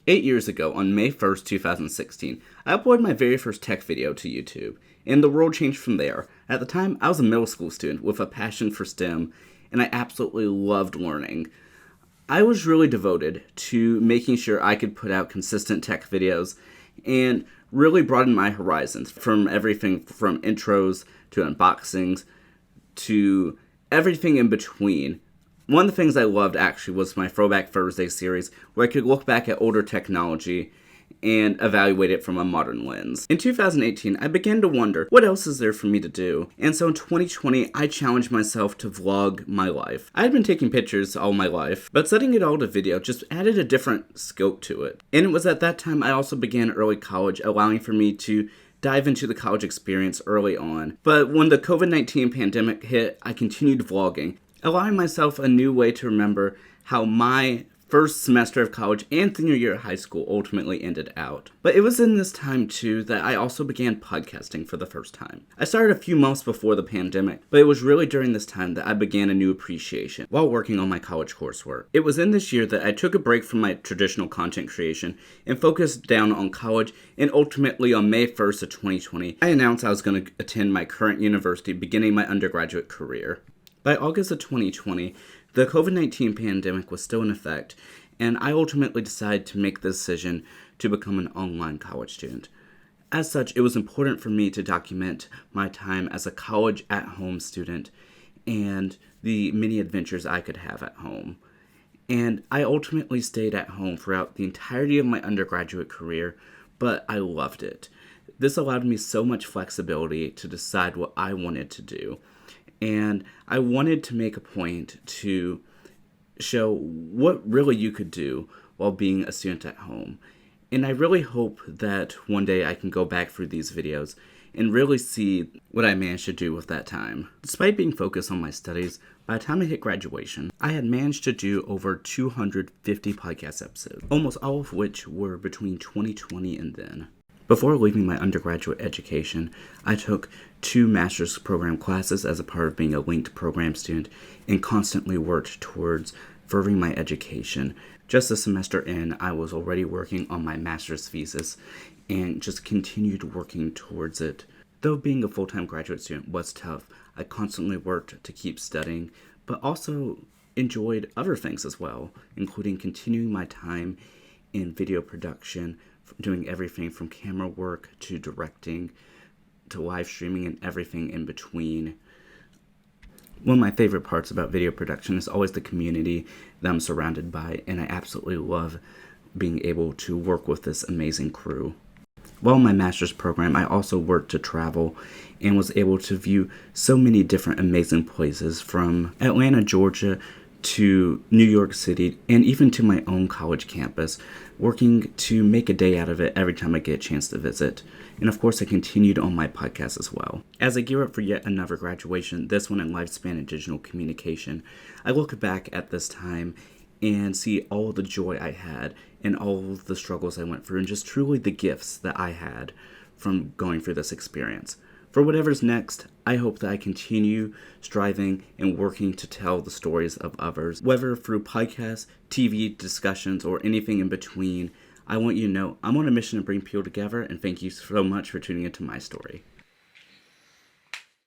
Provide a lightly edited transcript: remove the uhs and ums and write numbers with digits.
8 years ago, on May 1st, 2016, I uploaded my very first tech video to YouTube, and the world changed from there. At the time, I was a middle school student with a passion for STEM, and I absolutely loved learning. I was really devoted to making sure I could put out consistent tech videos and really broaden my horizons, from everything from intros to unboxings to everything in between. One of the things I loved actually was my Throwback Thursday series, where I could look back at older technology and evaluate it from a modern lens. In 2018, I began to wonder, what else is there for me to do? And so in 2020, I challenged myself to vlog my life. I had been taking pictures all my life, but setting it all to video just added a different scope to it. And it was at that time I also began early college, allowing for me to dive into the college experience early on. But when the COVID-19 pandemic hit, I continued vlogging, allowing myself a new way to remember how my first semester of college and senior year of high school ultimately ended out. But it was in this time, too, that I also began podcasting for the first time. I started a few months before the pandemic, but it was really during this time that I began a new appreciation while working on my college coursework. It was in this year that I took a break from my traditional content creation and focused down on college, and ultimately on May 1st of 2020, I announced I was going to attend my current university, beginning my undergraduate career. By August of 2020, the COVID-19 pandemic was still in effect, and I ultimately decided to make the decision to become an online college student. As such, it was important for me to document my time as a college at-home student and the many adventures I could have at home. And I ultimately stayed at home throughout the entirety of my undergraduate career, but I loved it. This allowed me so much flexibility to decide what I wanted to do. And I wanted to make a point to show what really you could do while being a student at home. And I really hope that one day I can go back through these videos and really see what I managed to do with that time. Despite being focused on my studies, by the time I hit graduation, I had managed to do over 250 podcast episodes, almost all of which were between 2020 and then. Before leaving my undergraduate education, I took 2 master's program classes as a part of being a linked program student and constantly worked towards furthering my education. Just a semester in, I was already working on my master's thesis and just continued working towards it. Though being a full-time graduate student was tough, I constantly worked to keep studying, but also enjoyed other things as well, including continuing my time in video production, doing everything from camera work to directing to live streaming and everything in between. One of my favorite parts about video production is always the community that I'm surrounded by, and I absolutely love being able to work with this amazing crew. While in my master's program, I also worked to travel and was able to view so many different amazing places, from Atlanta, Georgia, to New York City, and even to my own college campus, working to make a day out of it every time I get a chance to visit. And of course, I continued on my podcast as well. As I gear up for yet another graduation, this one in lifespan and digital communication, I look back at this time and see all the joy I had and all of the struggles I went through, and just truly the gifts that I had from going through this experience. For whatever's next, I hope that I continue striving and working to tell the stories of others, whether through podcasts, TV discussions, or anything in between. I want you to know I'm on a mission to bring people together, and thank you so much for tuning into my story.